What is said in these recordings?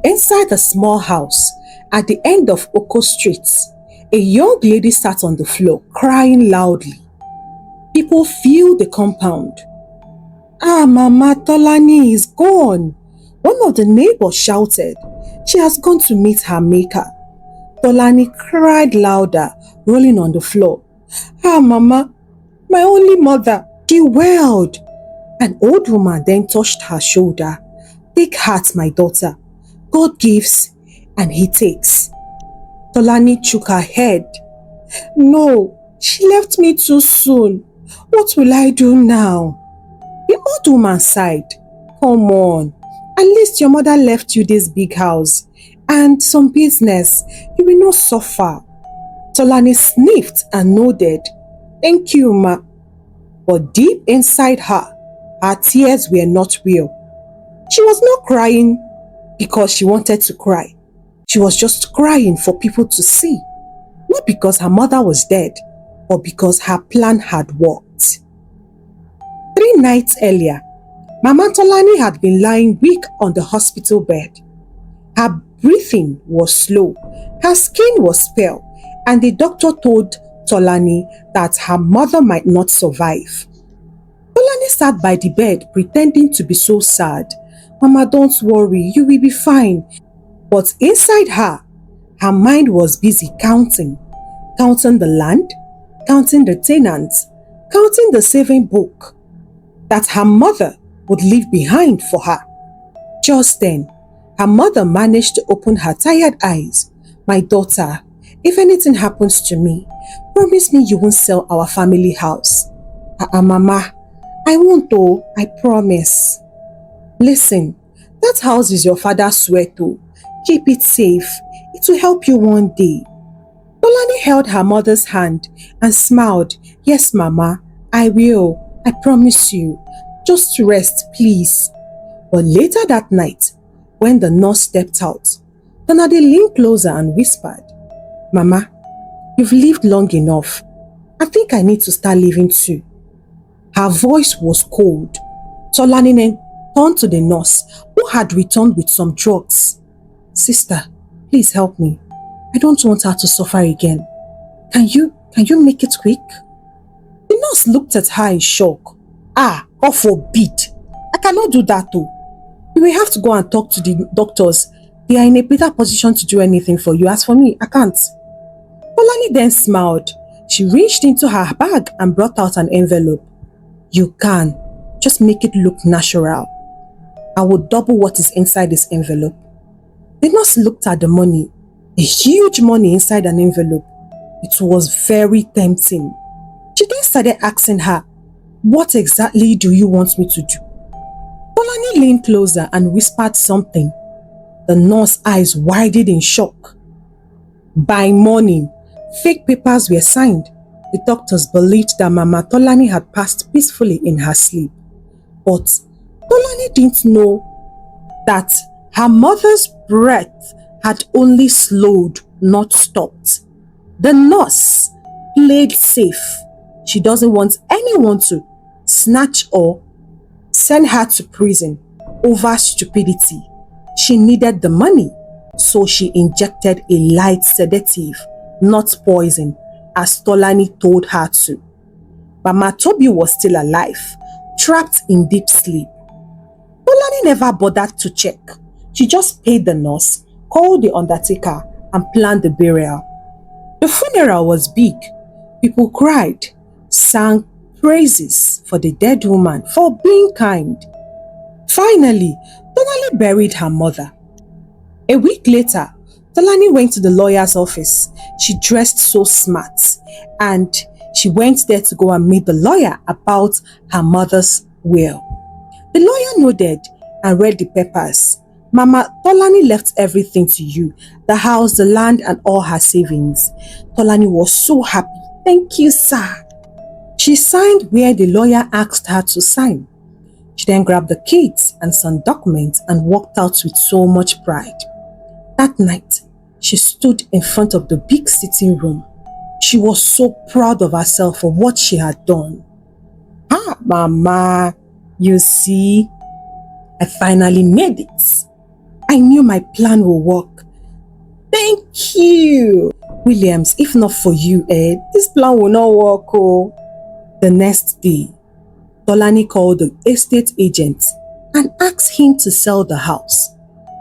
Inside the small house at the end of Oko Street, a young lady sat on the floor crying loudly. People filled the compound. "Ah, Mama, Tolani is gone," one of the neighbors shouted. "She has gone to meet her maker." Tolani cried louder, rolling on the floor. "Ah, Mama, my only mother," she wailed. An old woman then touched her shoulder. "Take heart, my daughter. God gives and He takes." Tolani shook her head. "No, she left me too soon. What will I do now?" The old woman sighed. "Come on, at least your mother left you this big house and some business. You will not suffer." Tolani sniffed and nodded. "Thank you, Ma." But deep inside her tears were not real. She was not crying because she wanted to cry. She was just crying for people to see. Not because her mother was dead, but because her plan had worked. 3 nights earlier, Mama Tolani had been lying weak on the hospital bed. Her breathing was slow, her skin was pale, and the doctor told Tolani that her mother might not survive. Tolani sat by the bed pretending to be so sad. "Mama, don't worry, you will be fine." But inside her mind was busy counting the land, counting the tenants, counting the saving book that her mother would leave behind for her. Just then, her mother managed to open her tired eyes. "My daughter, if anything happens to me, promise me you won't sell our family house." Mama, I won't though, I promise." "Listen, that house is your father's sweat though. Keep it safe. It will help you one day." Tolani held her mother's hand and smiled. "Yes, Mama, I will. I promise you. Just rest, please." But later that night, when the nurse stepped out, Tolani leaned closer and whispered, "Mama, you've lived long enough. I think I need to start living too." Her voice was cold. Tolani then turned to the nurse, who had returned with some drugs. "Sister, please help me. I don't want her to suffer again. Can you make it quick?" The nurse looked at her in shock. "God forbid. I cannot do that though. You will have to go and talk to the doctors. They are in a better position to do anything for you. As for me, I can't." Tolani then smiled. She reached into her bag and brought out an envelope. "You can. Just make it look natural. I will double what is inside this envelope." The nurse looked at the money. A huge money inside an envelope. It was very tempting. She then started asking her, "What exactly do you want me to do?" Tolani leaned closer and whispered something. The nurse's eyes widened in shock. By morning, fake papers were signed. The doctors believed that Mama Tolani had passed peacefully in her sleep. But Tolani didn't know that her mother's breath had only slowed, not stopped. The nurse played safe. She doesn't want anyone to snatch or send her to prison over stupidity. She needed the money, so she injected a light sedative, not poison, as Tolani told her to. Mama Toby was still alive, trapped in deep sleep. Tolani never bothered to check. She just paid the nurse, called the undertaker, and planned the burial. The funeral was big. People cried, sang praises for the dead woman for being kind. Finally, Tolani buried her mother. A week later, Tolani went to the lawyer's office. She dressed so smart and she went there to go and meet the lawyer about her mother's will. The lawyer nodded and read the papers. "Mama, Tolani left everything to you, the house, the land and all her savings." Tolani was so happy. "Thank you, sir." She signed where the lawyer asked her to sign. She then grabbed the keys and some documents and walked out with so much pride. That night, she stood in front of the big sitting room. She was so proud of herself for what she had done. Mama, you see, I finally made it. I knew my plan will work. Thank you. Williams, if not for you, this plan will not work. Oh. The next day, Tolani called the estate agent and asked him to sell the house.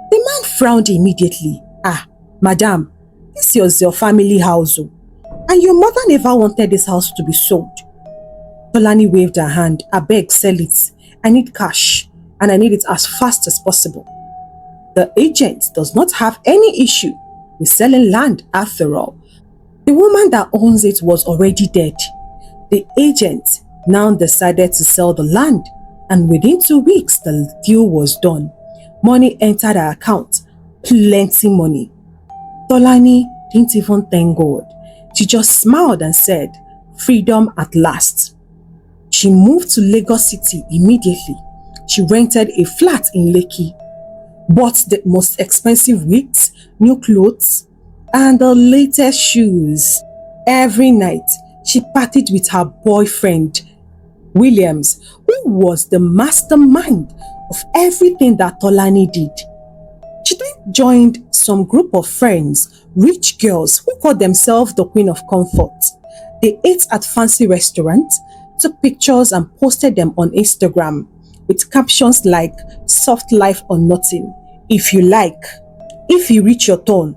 The man frowned immediately. Madam, this is your family house, and your mother never wanted this house to be sold. Tolani waved her hand. I beg, sell it. I need cash, and I need it as fast as possible. The agent does not have any issue with selling land after all. The woman that owns it was already dead. The agent now decided to sell the land, and within 2 weeks the deal was done. Money entered her account, plenty money. Tolani didn't even thank God. She just smiled and said, freedom at last. She moved to Lagos City immediately. She rented a flat in Lekki, bought the most expensive wigs, new clothes, and the latest shoes. Every night, she partied with her boyfriend, Williams, who was the mastermind of everything that Tolani did. She then joined some group of friends, rich girls who called themselves the Queen of Comfort. They ate at fancy restaurants, took pictures and posted them on Instagram with captions like, soft life or nothing, if you like. If you reach your turn,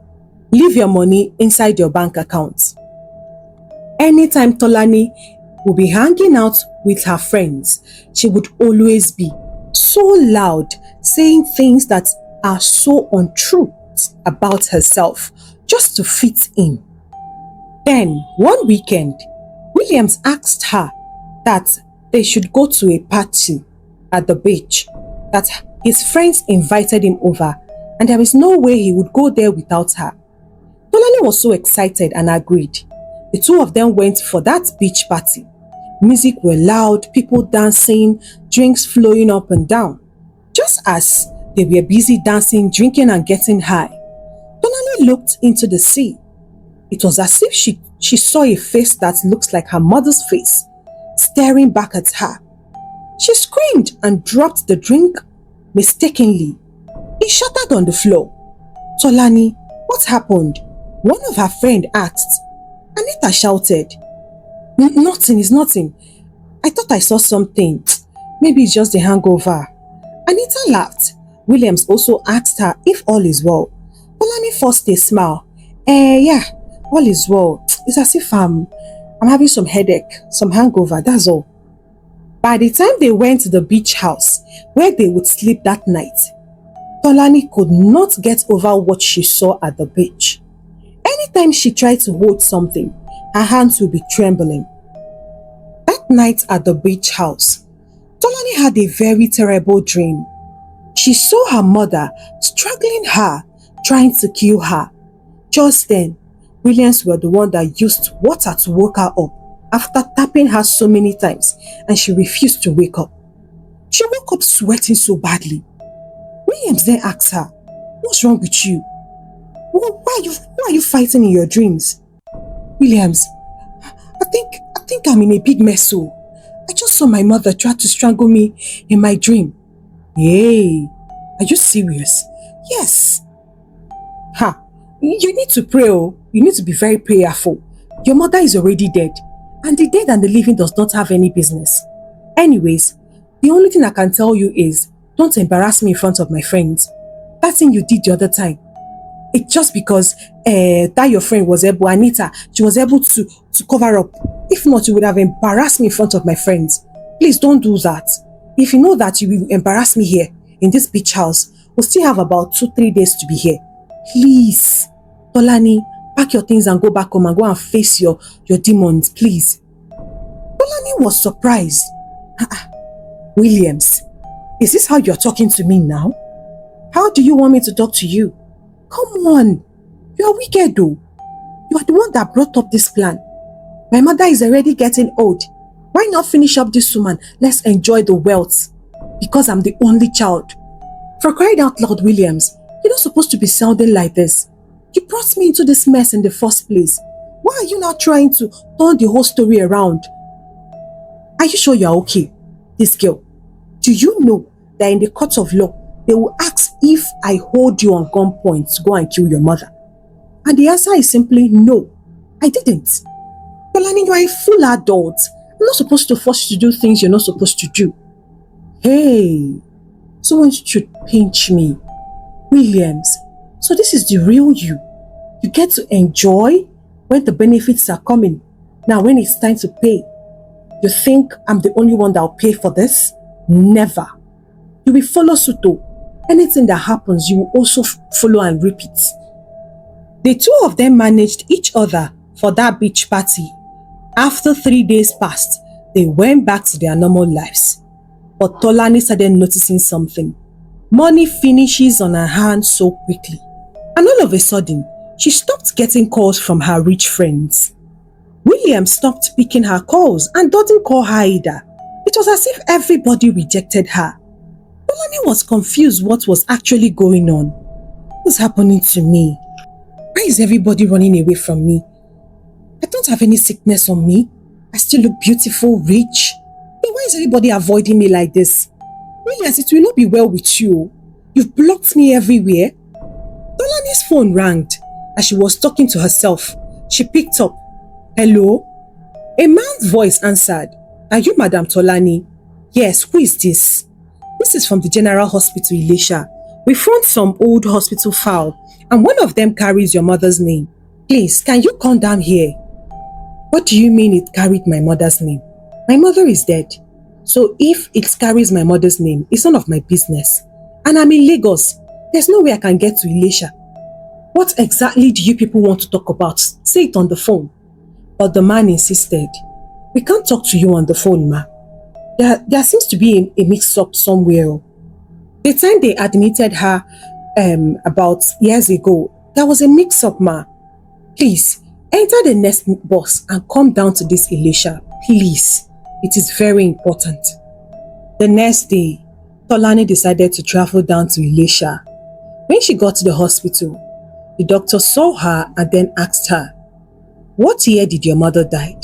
leave your money inside your bank account. Anytime Tolani would be hanging out with her friends, she would always be so loud, saying things that are so untrue about herself, just to fit in. Then, one weekend, Williams asked her that they should go to a party at the beach, that his friends invited him over, and there is no way he would go there without her. Tolani was so excited and agreed. The two of them went for that beach party. Music were loud, people dancing, drinks flowing up and down. Just as they were busy dancing, drinking and getting high, Tolani looked into the sea. It was as if she saw a face that looks like her mother's face, staring back at her. She screamed and dropped the drink mistakenly. It shattered on the floor. Tolani, what happened? One of her friends asked. Anita shouted, Nothing, it's nothing. I thought I saw something. Maybe it's just a hangover. Anita laughed. Williams also asked her if all is well. Tolani forced a smile. Yeah, all is well. It's as if I'm having some headache, some hangover, that's all. By the time they went to the beach house where they would sleep that night, Tolani could not get over what she saw at the beach. Anytime she tried to hold something, her hands would be trembling. That night at the beach house, Tolani had a very terrible dream. She saw her mother struggling her, trying to kill her. Just then, Williams were the one that used water to wake her up after tapping her so many times, and she refused to wake up. She woke up sweating so badly. Williams then asked her, "What's wrong with you? Why are you fighting in your dreams?" Williams, I think I'm in a big mess. So I just saw my mother try to strangle me in my dream. Hey, are you serious? Yes. You need to pray. Oh, you need to be very prayerful. Your mother is already dead, and the dead and the living does not have any business. Anyways, the only thing I can tell you is, don't embarrass me in front of my friends. That thing you did the other time, it's just because that your friend was able, Anita, she was able to cover up. If not, you would have embarrassed me in front of my friends. Please don't do that. If you know that you will embarrass me here in this beach house, we'll still have about 2-3 days to be here. Please, Tolani, pack your things and go back home and go and face your demons, please. Tolani was surprised. Williams, is this how you're talking to me now? How do you want me to talk to you? Come on, you're wicked though. You are the one that brought up this plan. My mother is already getting old. Why not finish up this woman? Let's enjoy the wealth. Because I'm the only child. For crying out loud, Williams, you're not supposed to be sounding like this. You brought me into this mess in the first place. Why are you now trying to turn the whole story around? Are you sure you're okay? This girl, do you know that in the court of law, they will ask if I hold you on gunpoint to go and kill your mother. And the answer is simply no, I didn't. Tolani, you are a full adult. I'm not supposed to force you to do things you're not supposed to do. Hey, someone should pinch me. Williams, so this is the real you. You get to enjoy when the benefits are coming. Now when it's time to pay, you think I'm the only one that will pay for this? Never. You will follow suit though. Anything that happens, you will also follow and repeat. The two of them managed each other for that beach party. After 3 days passed, they went back to their normal lives. But Tolani started noticing something. Money finishes on her hands so quickly. And all of a sudden, she stopped getting calls from her rich friends. William stopped picking her calls and doesn't call her either. It was as if everybody rejected her. Tolani was confused what was actually going on. What's happening to me? Why is everybody running away from me? I don't have any sickness on me. I still look beautiful, rich. Hey, why is everybody avoiding me like this? Williams, it will not be well with you. You've blocked me everywhere. Tolani's phone rang. As she was talking to herself, she picked up. Hello? A man's voice answered. Are you Madam Tolani? Yes, who is this? This is from the General Hospital, Ilesha. We found some old hospital file and one of them carries your mother's name. Please, can you come down here? What do you mean it carried my mother's name? My mother is dead. So if it carries my mother's name, it's none of my business. And I'm in Lagos. There's no way I can get to Ilesha. What exactly do you people want to talk about? Say it on the phone. But the man insisted. We can't talk to you on the phone, ma. There seems to be a mix-up somewhere. The time they admitted her about years ago, there was a mix-up, ma. Please, enter the next bus and come down to this Ilesha. Please. It is very important. The next day, Tolani decided to travel down to Ilesha. When she got to the hospital, the doctor saw her and then asked her, what year did your mother die?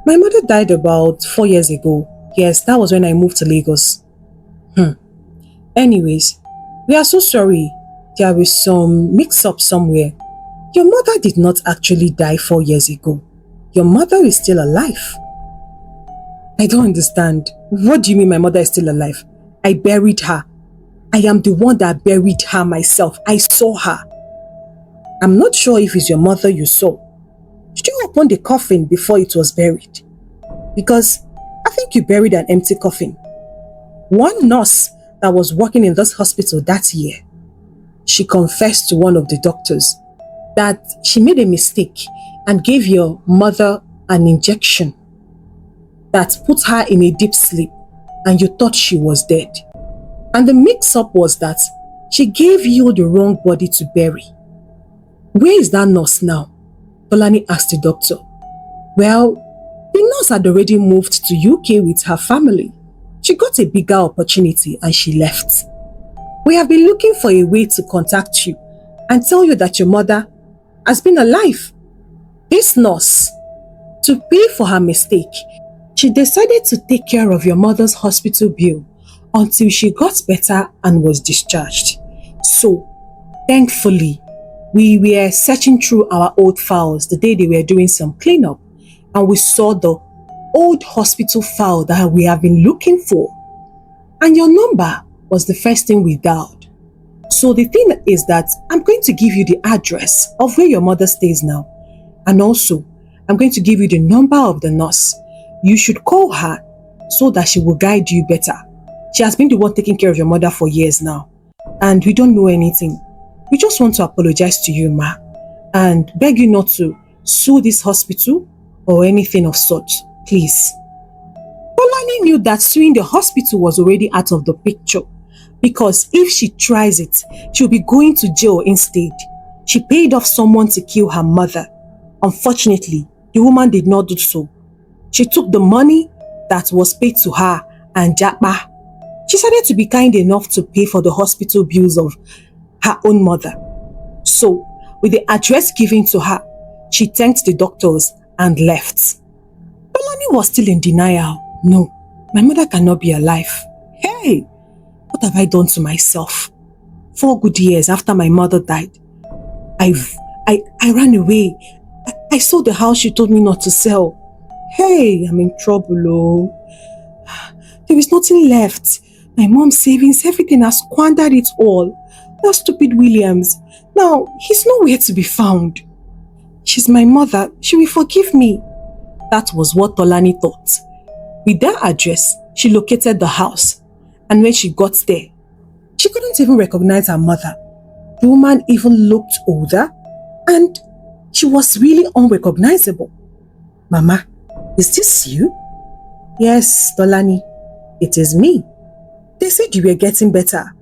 My mother died about 4 years ago. Yes, that was when I moved to Lagos. Anyways, we are so sorry. There was some mix-up somewhere. Your mother did not actually die 4 years ago. Your mother is still alive. I don't understand. What do you mean my mother is still alive? I buried her. I am the one that buried her myself. I saw her. I'm not sure if it's your mother you saw. Did you open the coffin before it was buried? Because I think you buried an empty coffin. One nurse that was working in this hospital that year, she confessed to one of the doctors that she made a mistake and gave your mother an injection that put her in a deep sleep and you thought she was dead. And the mix-up was that she gave you the wrong body to bury. Where is that nurse now? Tolani asked the doctor. Well, the nurse had already moved to UK with her family. She got a bigger opportunity and she left. We have been looking for a way to contact you and tell you that your mother has been alive. This nurse, to pay for her mistake, she decided to take care of your mother's hospital bill until she got better and was discharged. So, thankfully, we were searching through our old files the day they were doing some cleanup and we saw the old hospital file that we have been looking for. And your number was the first thing we dialed. So the thing is that I'm going to give you the address of where your mother stays now. And also, I'm going to give you the number of the nurse. You should call her so that she will guide you better. She has been the one taking care of your mother for years now. And we don't know anything. We just want to apologize to you, ma. And beg you not to sue this hospital or anything of such. Please. Tolani knew that suing the hospital was already out of the picture. Because if she tries it, she'll be going to jail instead. She paid off someone to kill her mother. Unfortunately, the woman did not do so. She took the money that was paid to her and japa. She started to be kind enough to pay for the hospital bills of her own mother. So, with the address given to her, she thanked the doctors and left. Tolani was still in denial. No, my mother cannot be alive. Hey! But What have I done to myself? 4 good years after my mother died, I ran away. I sold the house she told me not to sell. Hey, I'm in trouble, oh. There is nothing left. My mom's savings, everything has squandered it all. That stupid Williams. Now, he's nowhere to be found. She's my mother. She will forgive me. That was what Tolani thought. With that address, she located the house. And when she got there, she couldn't even recognize her mother. The woman even looked older and she was really unrecognizable. Mama, is this you? Yes, Tolani, it is me. They said you were getting better.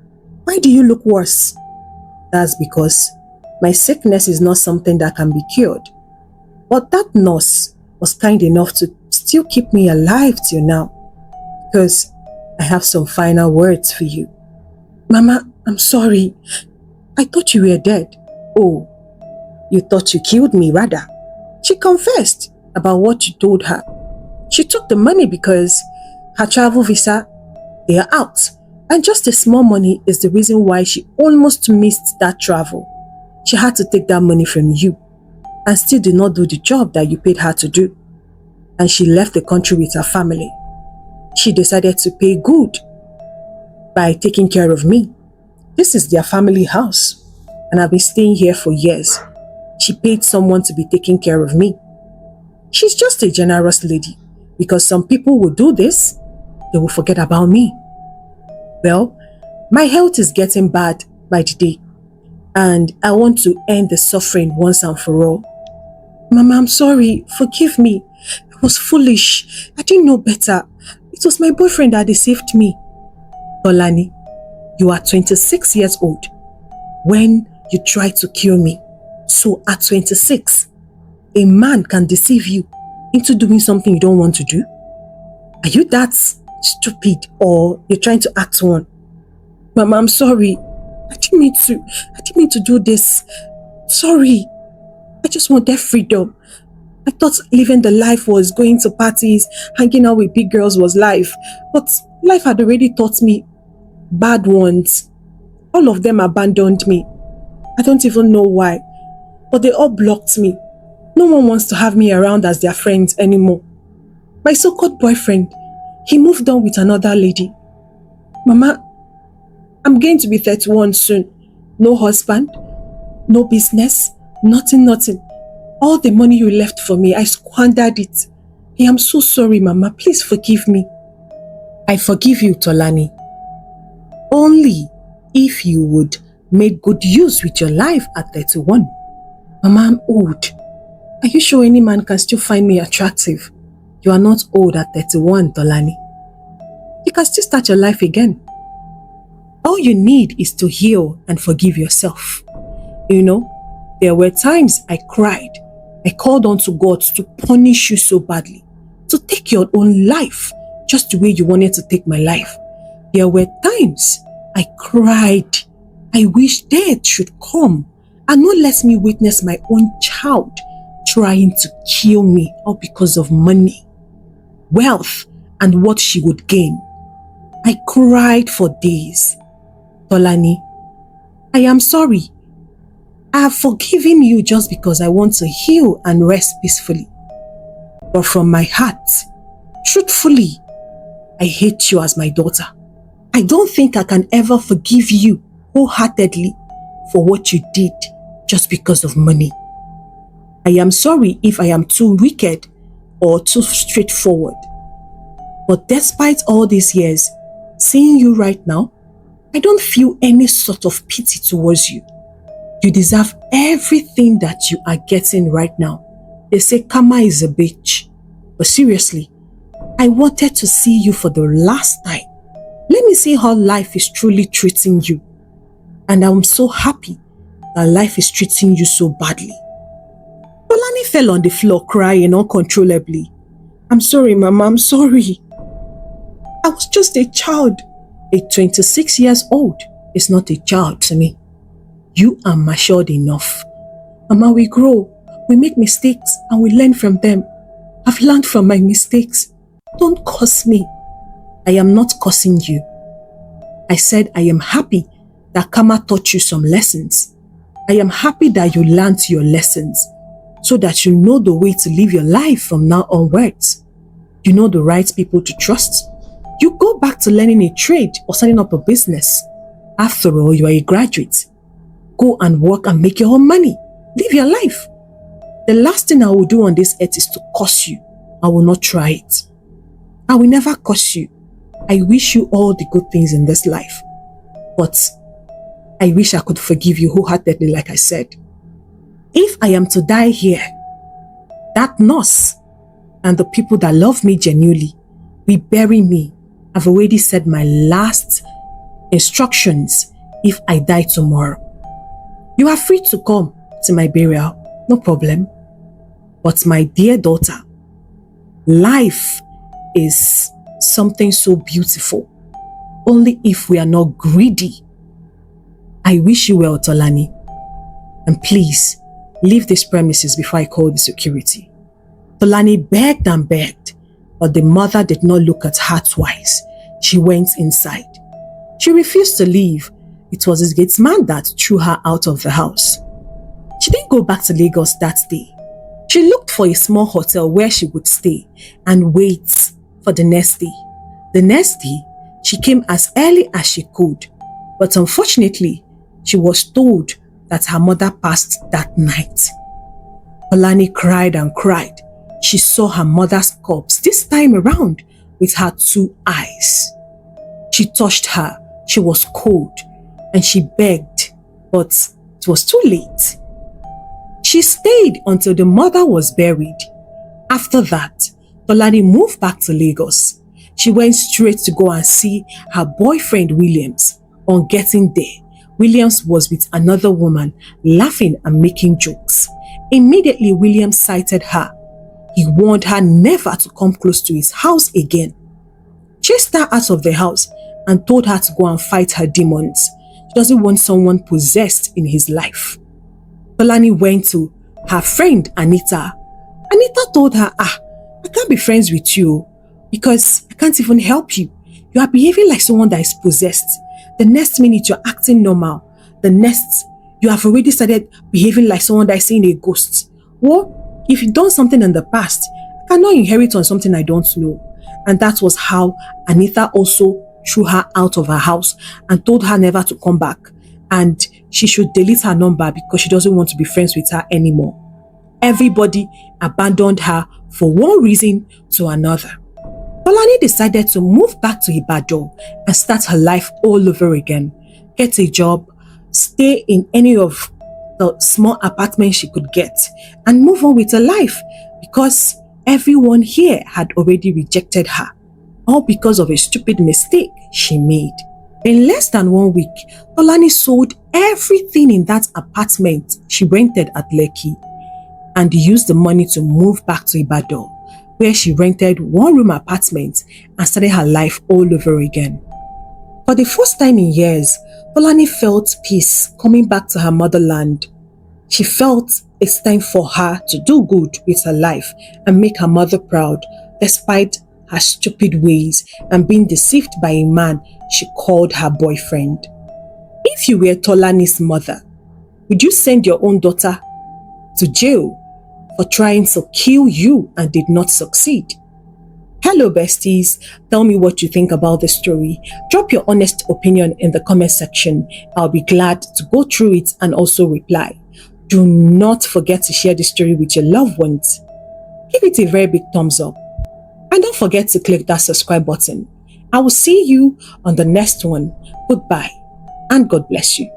Why do you look worse? That's because my sickness is not something that can be cured. But that nurse was kind enough to still keep me alive till now. Because I have some final words for you. Mama, I'm sorry. I thought you were dead. Oh, you thought you killed me rather. She confessed about what you told her. She took the money because her travel visa, they are out. And just the small money is the reason why she almost missed that travel. She had to take that money from you and still did not do the job that you paid her to do. And she left the country with her family. She decided to pay good by taking care of me. This is their family house and I've been staying here for years. She paid someone to be taking care of me. She's just a generous lady because some people will do this, they will forget about me. Well, my health is getting bad by the day and I want to end the suffering once and for all. Mama, I'm sorry. Forgive me. I was foolish. I didn't know better. It was my boyfriend that deceived me. Tolani, you are 26 years old when you tried to kill me. So at 26, a man can deceive you into doing something you don't want to do? Are you that stupid or you're trying to act one? Mama, I'm sorry. I didn't mean to do this. Sorry. I just wanted freedom. I thought living the life was going to parties, hanging out with big girls was life. But life had already taught me bad ones. All of them abandoned me. I don't even know why. But they all blocked me. No one wants to have me around as their friends anymore. My so-called boyfriend, he moved on with another lady. Mama, I'm going to be 31 soon. No husband, no business, nothing. All the money you left for me, I squandered it. I am so sorry, Mama. Please forgive me. I forgive you, Tolani. Only if you would make good use with your life at 31. Mama, I'm old. Are you sure any man can still find me attractive? You are not old at 31, Tolani. You can still start your life again. All you need is to heal and forgive yourself. You know, there were times I cried. I called on to God to punish you so badly, to take your own life just the way you wanted to take my life. There were times I cried. I wish death should come and not let me witness my own child trying to kill me, all because of money, wealth, and what she would gain. I cried for days. Tolani, I am sorry. I have forgiven you just because I want to heal and rest peacefully. But from my heart, truthfully, I hate you as my daughter. I don't think I can ever forgive you wholeheartedly for what you did just because of money. I am sorry if I am too wicked or too straightforward. But despite all these years, seeing you right now, I don't feel any sort of pity towards you. You deserve everything that you are getting right now. They say karma is a bitch. But seriously, I wanted to see you for the last time. Let me see how life is truly treating you. And I'm so happy that life is treating you so badly. Tolani fell on the floor crying uncontrollably. I'm sorry, Mama, I'm sorry. I was just a child. A 26 years old is not a child to me. You are matured enough. Mama, we grow, we make mistakes and we learn from them. I've learned from my mistakes. Don't curse me. I am not cursing you. I said, I am happy that karma taught you some lessons. I am happy that you learned your lessons so that you know the way to live your life from now onwards. You know the right people to trust. You go back to learning a trade or setting up a business. After all, you are a graduate. Go and work and make your own money. Live your life. The last thing I will do on this earth is to curse you. I will not try it. I will never curse you. I wish you all the good things in this life. But I wish I could forgive you wholeheartedly, like I said. If I am to die here, that nurse and the people that love me genuinely will bury me. I've already said my last instructions if I die tomorrow. You are free to come to my burial, no problem. But my dear daughter, life is something so beautiful. Only if we are not greedy. I wish you well, Tolani. And please, leave this premises before I call the security. Tolani begged and begged, but the mother did not look at her twice. She went inside. She refused to leave. It was his gatesman that threw her out of the house. She didn't go back to Lagos that day. She looked for a small hotel where she would stay and wait for the next day. The next day, she came as early as she could, but unfortunately, she was told that her mother passed that night. Tolani cried and cried. She saw her mother's corpse this time around with her 2 eyes. She touched her. She was cold and she begged, but it was too late. She stayed until the mother was buried. After that, Tolani moved back to Lagos. She went straight to go and see her boyfriend Williams. On getting there, Williams was with another woman, laughing and making jokes. Immediately, Williams sighted her. He warned her never to come close to his house again. Chased her out of the house and told her to go and fight her demons. She doesn't want someone possessed in his life. Tolani went to her friend Anita. Anita told her, I can't be friends with you because I can't even help you. You are behaving like someone that is possessed. The next minute you're acting normal. The next, you have already started behaving like someone that is seeing a ghost. Well, if you've done something in the past, I cannot inherit on something I don't know. And that was how Anita also threw her out of her house and told her never to come back. And she should delete her number because she doesn't want to be friends with her anymore. Everybody abandoned her for one reason to another. Tolani decided to move back to Ibadan and start her life all over again. Get a job, stay in any of the small apartments she could get, and move on with her life because everyone here had already rejected her, all because of a stupid mistake she made. In less than 1 week, Tolani sold everything in that apartment she rented at Lekki and used the money to move back to Ibadan, where she rented 1-room apartment and started her life all over again. For the first time in years, Tolani felt peace coming back to her motherland. She felt it's time for her to do good with her life and make her mother proud, despite her stupid ways and being deceived by a man she called her boyfriend. If you were Tolani's mother, would you send your own daughter to jail for trying to kill you and did not succeed? Hello besties, tell me what you think about the story. Drop your honest opinion in the comment section. I'll be glad to go through it and also reply. Do not forget to share the story with your loved ones. Give it a very big thumbs up. And don't forget to click that subscribe button. I will see you on the next one. Goodbye and God bless you.